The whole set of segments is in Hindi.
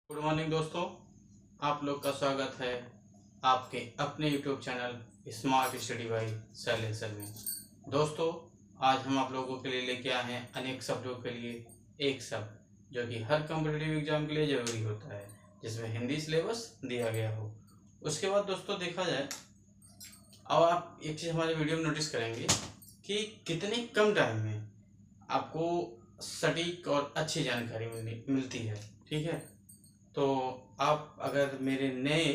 गुड मॉर्निंग दोस्तों, आप लोग का स्वागत है आपके अपने YouTube channel smart study by शैलेंसर में। दोस्तों, आज हम आप लोगों के लिए लेके आए हैं अनेक शब्दों के लिए एक शब्द जो कि हर कॉम्पिटिटिव एग्जाम के लिए ज़रूरी होता है, जिसमें हिंदी सिलेबस दिया गया हो। उसके बाद दोस्तों देखा जाए, अब आप एक चीज़ हमारे वीडियो में नोटिस करेंगे कि कितने कम टाइम में आपको सटीक और अच्छी जानकारी मिलती है। ठीक है, तो आप अगर मेरे नए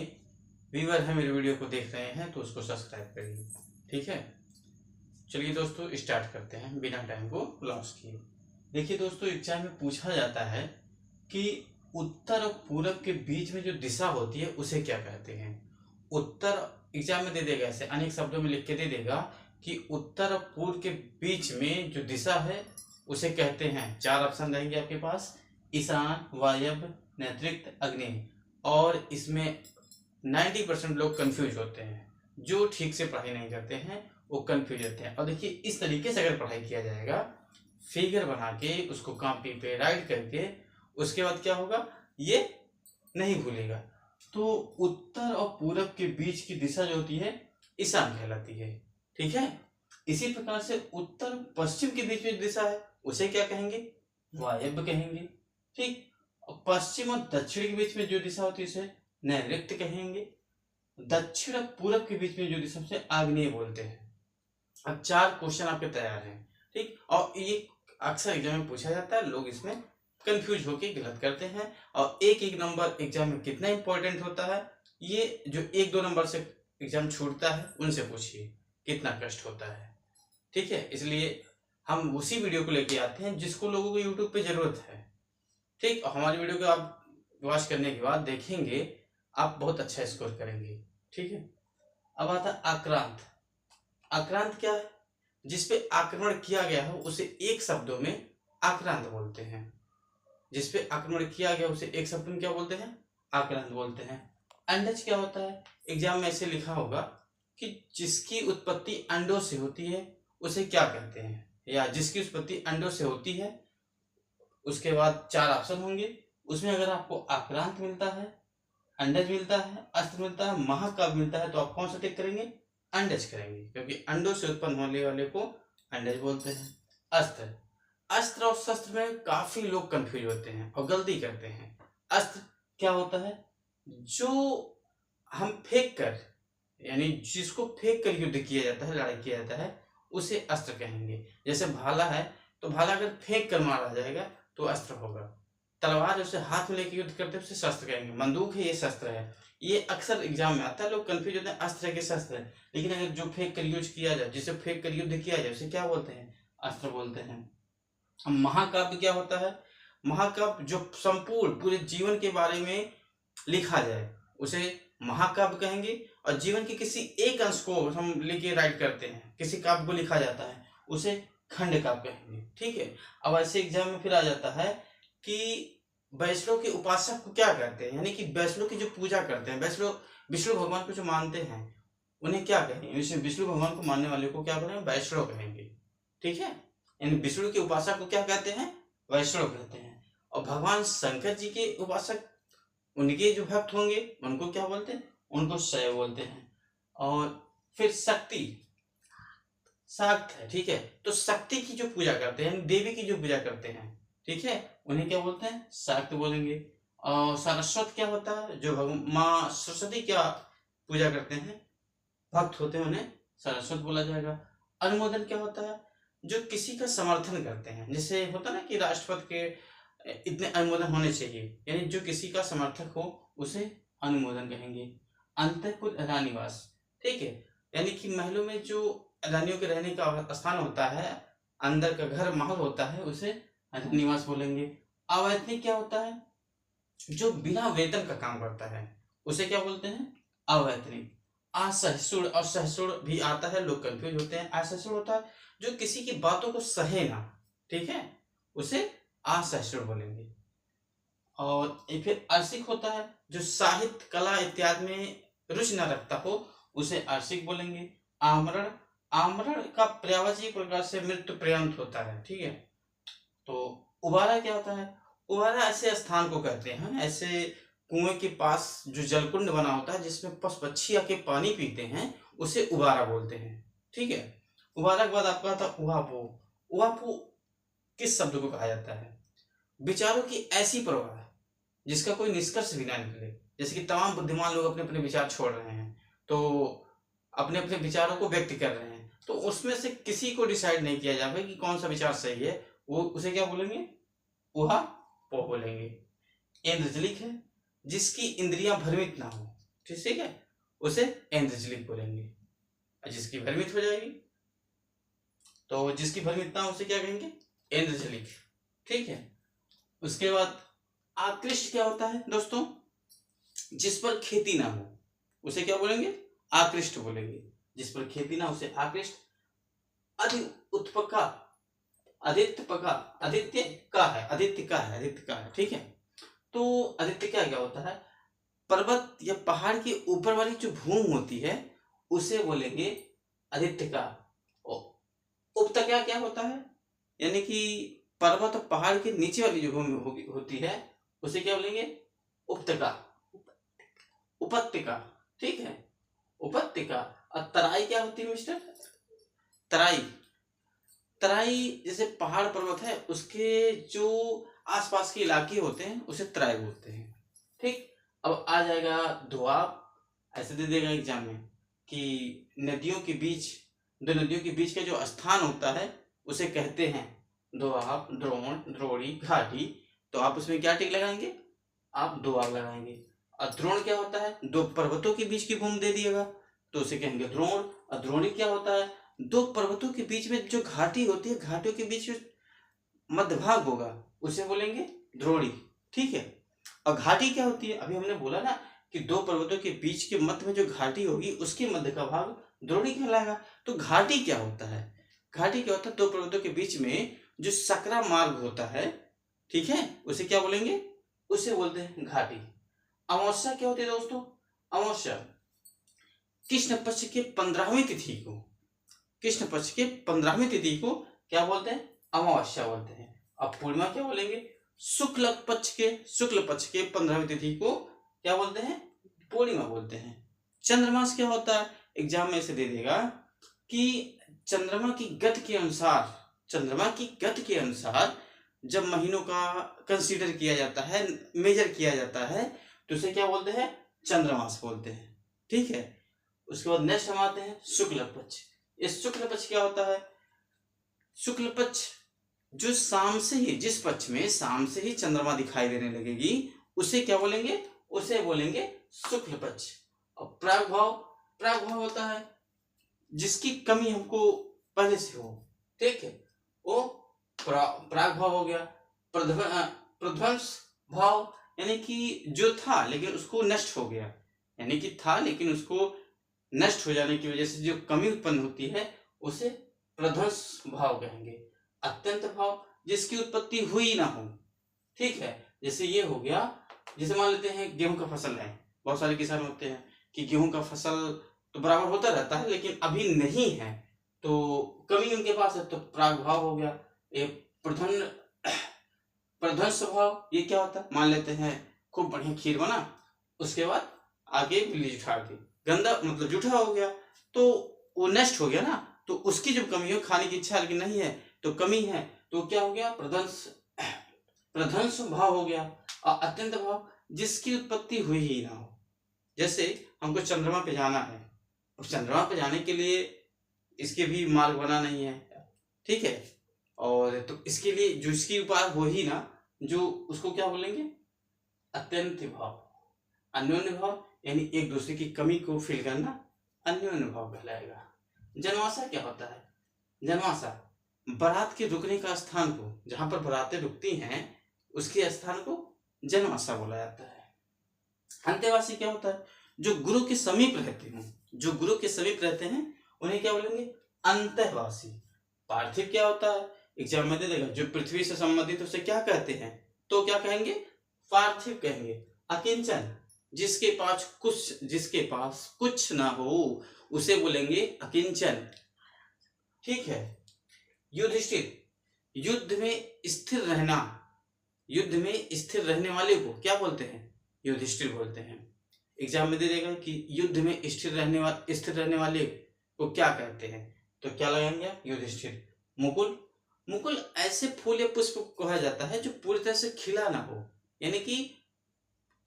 व्यूअर हैं, मेरे वीडियो को देख रहे हैं, तो उसको सब्सक्राइब करिए। ठीक है, चलिए दोस्तों स्टार्ट करते हैं बिना टाइम को लॉस किए। देखिए दोस्तों, एग्जाम में पूछा जाता है कि उत्तर और पूरब के बीच में जो दिशा होती है उसे क्या कहते हैं। उत्तर एग्जाम में दे देगा, ऐसे अनेक शब्दों में लिख के दे देगा कि उत्तर और पूर्व के बीच में जो दिशा है उसे कहते हैं। चार ऑप्शन रहेंगे आपके पास: ईशान, वायव्य, नैऋत्य, आग्नेय। और इसमें 90% लोग कंफ्यूज होते हैं, जो ठीक से पढ़ाई नहीं करते हैं वो कंफ्यूज होते हैं। और देखिए, इस तरीके से अगर पढ़ाई किया जाएगा, फिगर बना के उसको कॉपी पे राइट करके, उसके बाद क्या होगा, ये नहीं भूलेगा। तो उत्तर और पूरब के बीच की दिशा जो होती है ईशान कहलाती है। ठीक है, इसी प्रकार से उत्तर पश्चिम के बीच में दिशा है उसे क्या कहेंगे, वायव्य कहेंगे। ठीक, और पश्चिम और दक्षिण के बीच में जो दिशा होती है उसे नैऋत्य कहेंगे। दक्षिण और पूरब के बीच में जो दिशा उसे आग्नेय बोलते हैं। अब चार क्वेश्चन आपके तैयार हैं। ठीक, और ये अक्सर एग्जाम में पूछा जाता है, लोग इसमें कंफ्यूज होकर गलत करते हैं। और एक एक नंबर एग्जाम में कितना इंपॉर्टेंट होता है, ये जो एक दो नंबर से एग्जाम छूटता है उनसे पूछिए कितना कष्ट होता है। ठीक है, इसलिए हम उसी वीडियो को लेके आते हैं जिसको लोगों को यूट्यूब पे जरूरत है। ठीक, और हमारी वीडियो को आप वॉच करने के बाद देखेंगे, आप बहुत अच्छा स्कोर करेंगे। ठीक है, अब आता है आक्रांत। आक्रांत क्या है, जिसपे आक्रमण किया गया हो उसे एक शब्दों में आक्रांत बोलते हैं। जिसपे आक्रमण किया गया उसे एक शब्द में क्या बोलते हैं, आक्रांत बोलते हैं। अंडज क्या होता है, एग्जाम में ऐसे लिखा होगा कि जिसकी उत्पत्ति अंडों से होती है उसे क्या कहते हैं, या जिसकी उत्पत्ति अंडों से होती है। उसके बाद चार ऑप्शन होंगे, उसमें अगर आपको आक्रांत मिलता है, अंडज मिलता है, अस्त्र मिलता है, महाकाव्य मिलता है, तो आप कौन सा टिक करेंगे, अंडज करेंगे, क्योंकि अंडों से उत्पन्न होने वाले को अंडज बोलते हैं। अस्त्र, अस्त्र और शस्त्र में काफी लोग कंफ्यूज होते हैं और गलती करते हैं। अस्त्र क्या होता है, जो हम फेंक कर, यानी जिसको फेंक कर युद्ध किया जाता है, लड़ाई किया जाता है, उसे अस्त्र कहेंगे। जैसे भाला है, तो भाला अगर फेंक कर मारा जाएगा तो अस्त्र होगा। तलवार उसे हाथ में लेके युद्ध करते हैं उसे शस्त्र कहेंगे। बंदूक है, ये शस्त्र है। ये अक्सर एग्जाम में आता है, लोग कंफ्यूज होते हैं अस्त्र है कि शस्त्र है। लेकिन अगर जो फेंक कर यूज किया जाए, जिसे फेंक कर युद्ध किया जाए, उसे क्या बोलते हैं, अस्त्र बोलते हैं। अब महाकाव्य क्या होता है, महाकाव्य जो संपूर्ण पूरे जीवन के बारे में लिखा जाए उसे महाकाव्य कहेंगे। और जीवन के किसी एक अंश को हम लेके राइट करते हैं, किसी काव्य को लिखा जाता है, उसे खंड काव्य कहेंगे। ठीक है, अब ऐसे एग्जाम में फिर आ जाता है कि वैष्णव के उपासक को क्या कहते हैं, यानी कि वैष्णव की जो पूजा करते हैं, वैष्णव विष्णु भगवान को जो मानते हैं उन्हें क्या कहेंगे, विष्णु भगवान को मानने वाले को क्या कहेंगे, वैष्णव कहेंगे। ठीक है, यानी विष्णु के उपासक को क्या कहते हैं, वैष्णव कहते हैं। और भगवान शंकर जी के उपासक, उनके जो भक्त होंगे उनको क्या बोलते हैं, उनको शैव बोलते हैं। और फिर शक्ति, शाक्त है। ठीक है, तो शक्ति की जो पूजा करते हैं, देवी की जो पूजा करते हैं, ठीक है, उन्हें क्या बोलते हैं, शाक्त बोलेंगे। और सरस्वत क्या होता है, जो माँ सरस्वती क्या पूजा करते हैं, भक्त होते हैं, उन्हें सरस्वत बोला जाएगा। अनुमोदन क्या होता है, जो किसी का समर्थन करते हैं, जैसे होता ना कि राष्ट्रपति के इतने अनुमोदन होने चाहिए, यानी जो किसी का समर्थक हो उसे अनुमोदन कहेंगे। अंतःपुर रानीवास, ठीक है, यानी कि महलों में जो रानियों के रहने का स्थान होता है, अंदर का घर महल होता है, उसे रानीवास बोलेंगे। अवैतनिक क्या होता है, जो बिना वेतन का काम करता है, उसे क्या बोलते हैं, अवैतनिक। असहिष्णुर और सहिष्णुर भी आता है, लोग कंफ्यूज होते हैं। असहिष्णुर होता है जो किसी की बातों को सहे ना, ठीक है, उसे असहिष्णुर बोलेंगे। और एक फिर अर्शिक होता है, जो साहित्य कला इत्यादि में रुचि न रखता हो, उसे अर्शिक बोलेंगे। आमरण, आमरण का पर्यायवाची प्रकार से मृत्यु पर्यंत होता है। ठीक है, तो उबारा क्या होता है, उबारा ऐसे स्थान को कहते हैं, ऐसे कुएं के पास जो जलकुंड बना होता है जिसमें पशु पक्षी आके पानी पीते हैं, उसे उबारा बोलते हैं। ठीक है। उबारा के बाद आपका था उहापो। उहापो किस शब्द को कहा जाता है? विचारों की ऐसी प्रवाह जिसका कोई निष्कर्ष भी ना निकले। जैसे कि तमाम बुद्धिमान लोग अपने अपने विचार छोड़ रहे हैं, तो अपने अपने विचारों को व्यक्त कर रहे हैं, तो उसमें से किसी को डिसाइड नहीं किया जाए कि कौन सा विचार सही है, वो उसे क्या बोलेंगे? उहा पो बोलेंगे। इंद्रजलिक है, जिसकी इंद्रियां भ्रमित ना हो, ठीक है, उसे इंद्रजलिक बोलेंगे। और जिसकी भ्रमित हो जाएगी, तो जिसकी भ्रमित ना हो उसे क्या कहेंगे? इंद्रजलिक। ठीक है। उसके बाद आकृष्ट क्या होता है दोस्तों? जिस पर खेती ना हो उसे क्या बोलेंगे? आकृष्ट बोलेंगे। जिस पर खेती ना उसे आकृष्ट। अधि उत्पका, आदित्य पका, आदित्य का है, आदित्य का है, आदित्य का है। ठीक है। तो आदित्य क्या होता है? पर्वत या पहाड़ के ऊपर वाली जो भूमि होती है उसे बोलेंगे आदित्य का। उपता क्या होता है? यानी कि पर्वत और पहाड़ के नीचे वाली जो भूमि होती है उसे क्या बोलेंगे? उपत्यका, उपत्यका। ठीक है, उपत्यका। और तराई क्या होती है मिस्टर? तराई, तराई जैसे पहाड़ पर्वत है उसके जो आसपास के इलाके होते हैं उसे तराई बोलते हैं। ठीक। अब आ जाएगा दोआब। ऐसे दे देगा एग्जाम में कि नदियों के बीच, दो नदियों के बीच का जो स्थान होता है उसे कहते हैं दोआब, द्रोण, द्रोणी, घाटी। तो आप उसमें क्या टिक लगाएंगे? आप दोआब लगाएंगे। और द्रोण क्या होता है? दो पर्वतों के बीच की भूमि दे दिएगा तो उसे कहेंगे द्रोण। और द्रोणी क्या होता है? दो पर्वतों के बीच में जो घाटी होती है, घाटियों के बीच मध्य भाग होगा उसे बोलेंगे द्रोणी। ठीक है। और घाटी क्या होती है? अभी हमने बोला ना कि दो पर्वतों के बीच के मध्य में जो घाटी होगी उसके मध्य का भाग द्रोणी कहलाएगा। तो घाटी क्या होता है? घाटी क्या होता है? दो पर्वतों के बीच में जो सकरा मार्ग होता है, ठीक है, उसे क्या बोलेंगे? उसे बोलते हैं घाटी। अमावस्या क्या होती है दोस्तों? अमावस्या कृष्ण पक्ष के 15वीं तिथि को, कृष्ण पक्ष के 15वीं तिथि को क्या बोलते हैं? अमावस्या बोलते हैं। अब पूर्णिमा क्या बोलेंगे? शुक्ल पक्ष के 15वीं तिथि को क्या बोलते हैं? पूर्णिमा बोलते हैं। चंद्रमास क्या होता है? एग्जाम में से दे देगा कि चंद्रमा की गति के अनुसार, चंद्रमा की गति के अनुसार जब महीनों का कंसीडर किया जाता है, मेजर किया जाता है, तो उसे क्या बोलते हैं? चंद्रमास बोलते हैं। ठीक है। उसके बाद नेक्स्ट हम आते हैं शुक्ल पक्ष। इस शुक्ल पक्ष क्या होता है? शुक्ल पक्ष जो शाम से ही, जिस पक्ष में शाम से ही चंद्रमा दिखाई देने लगेगी उसे क्या बोलेंगे? उसे बोलेंगे शुक्ल पक्ष। और प्रागभाव, प्रागभाव होता है जिसकी कमी हमको पहले से हो। ठीक है, वो प्रागभाव हो गया। प्रध्वंस भाव यानी कि जो था लेकिन उसको नष्ट हो गया, यानी कि था लेकिन उसको नष्ट हो जाने की वजह से जो कमी उत्पन्न होती है उसे प्रध्वंस भाव कहेंगे। अत्यंत भाव जिसकी उत्पत्ति हुई ना हो। ठीक है। जैसे ये हो गया, जैसे मान लेते हैं गेहूं का फसल है, बहुत सारे किसान होते हैं कि गेहूं का फसल तो बराबर होता रहता है लेकिन अभी नहीं है, तो कमी उनके पास है, तो प्रागभाव हो गया। ये प्रध्वंस भाव ये क्या होता है? मान लेते हैं खूब बढ़िया खीर बना, उसके बाद आगे बिल्ली जुठा दी, गंदा मतलब जूठा हो गया, तो वो नष्ट हो गया ना, तो उसकी जब कमी हो, खाने की इच्छा लेकिन नहीं है तो कमी है, तो क्या हो गया? प्रध्वंस भाव हो गया। और अत्यंत भाव जिसकी उत्पत्ति हुई ही ना हो। जैसे हमको चंद्रमा पे जाना है, और चंद्रमा पे जाने के लिए इसके भी मार्ग बना नहीं है। ठीक है। और तो इसके लिए जो इसकी उपाय हो ही ना, जो उसको क्या बोलेंगे? अत्यंत भाव। अन्योन्य भाव यानी एक दूसरे की कमी को फिल करना अन्योन्य भाव कहलाएगा। जनवासा क्या होता है? जनवासा बारात के रुकने का स्थान को, जहां पर बारातें रुकती हैं उसके स्थान को जनवासा बोला जाता है। अंत्यवासी क्या होता है? जो गुरु के समीप रहते हैं, जो गुरु के समीप रहते हैं उन्हें क्या बोलेंगे? अंतःवासी। पार्थिव क्या होता है? एग्जाम में दे देगा, जो पृथ्वी से संबंधित उसे क्या कहते हैं? तो क्या कहेंगे? पार्थिव कहेंगे। अकिंचन जिसके पास कुछ ना हो उसे बोलेंगे अकिंचन। ठीक है। युधिष्ठिर युद्ध में स्थिर रहना, युद्ध में स्थिर रहने वाले को क्या बोलते हैं? युधिष्ठिर बोलते हैं। एग्जाम में दे देगा कि युद्ध में स्थिर रहने वाले को क्या कहते हैं, तो क्या लगाएंगे? युधिष्ठिर। मुकुल, मुकुल ऐसे फूल या पुष्प को कहा जाता है जो पूरी तरह से खिला ना हो, यानी कि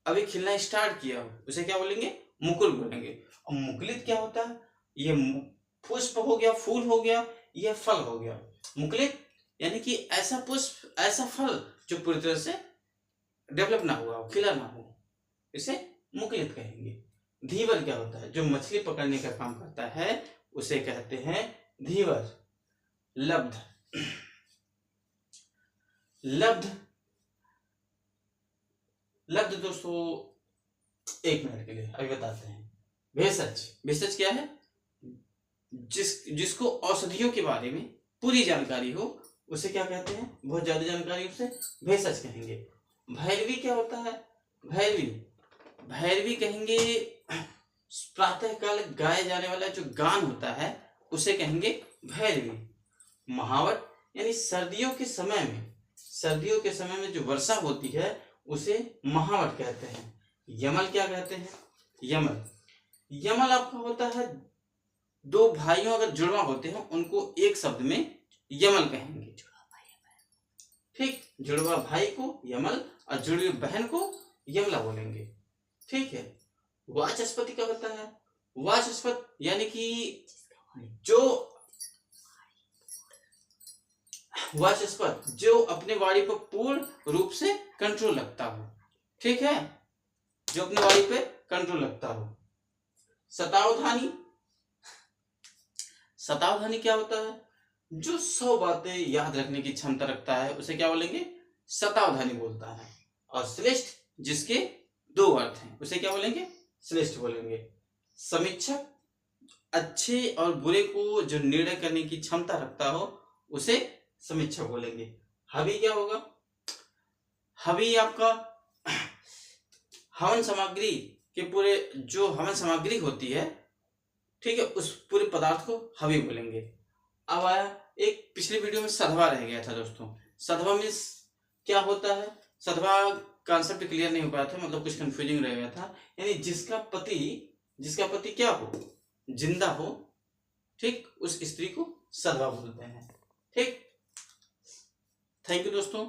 अभी खिलना स्टार्ट किया हो, उसे क्या बोलेंगे? मुकुल बोलेंगे। और मुकुलित क्या होता है? ये पुष्प हो गया, फूल हो गया, यह फल हो गया। मुकुलित यानी कि ऐसा पुष्प, ऐसा फल जो पूरी तरह से डेवलप ना हुआ हो, खिला ना हो, इसे मुकुलित कहेंगे। धीवर क्या होता है? जो मछली पकड़ने का काम करता है उसे कहते हैं धीवर। लब्ध, लब्ध, लब्ध दोस्तों एक मिनट के लिए अभी बताते हैं। भेषज, भेषज क्या है? जिसको औषधियों के बारे में पूरी जानकारी हो उसे क्या कहते हैं? बहुत ज्यादा जानकारी उसे भेषज कहेंगे। भैरवी क्या होता है? भैरवी, भैरवी कहेंगे प्रातः काल गाया जाने वाला जो गान होता है उसे कहेंगे भैरवी। महावत यानी सर्दियों के समय में जो वर्षा होती है उसे महावत कहते हैं। यमल क्या कहते हैं? यमल, यमल आपका होता है दो भाइयों अगर जुड़वा होते हैं उनको एक शब्द में यमल कहेंगे। ठीक, जुड़वा भाई को यमल और जुड़वी बहन को यमला बोलेंगे। ठीक है। वाचस्पति क्या होता है? वाचस्पति यानी कि जो वाचस्पति जो अपने वाणी पर पूर्ण रूप से कंट्रोल रखता हो। ठीक है, जो अपने वाणी पे कंट्रोल रखता हो। शतावधानी, शतावधानी क्या होता है? जो 100 बातें याद रखने की क्षमता रखता है उसे क्या बोलेंगे? शतावधानी बोलता है। और श्रेष्ठ जिसके 2 अर्थ हैं उसे क्या बोलेंगे? श्रेष्ठ बोलेंगे। समीक्षक अच्छे और बुरे को जो निर्णय करने की क्षमता रखता हो उसे समीक्षक बोलेंगे। हवि क्या होगा? हवि आपका हवन सामग्री के पूरे जो हवन सामग्री होती है, ठीक है, उस पूरे पदार्थ को हवि बोलेंगे। अब आया एक पिछले वीडियो में सधवा रह गया था दोस्तों। सधवा मीन्स क्या होता है? सधवा कॉन्सेप्ट क्लियर नहीं हो पाया था, मतलब कुछ कंफ्यूजिंग रह गया था। यानी जिसका पति क्या हो? जिंदा हो, ठीक, उस स्त्री को सधवा बोलते हैं। ठीक, थैंक यू दोस्तों।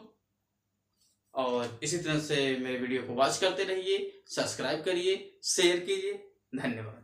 और इसी तरह से मेरे वीडियो को वॉच करते रहिए, सब्सक्राइब करिए, शेयर कीजिए। धन्यवाद।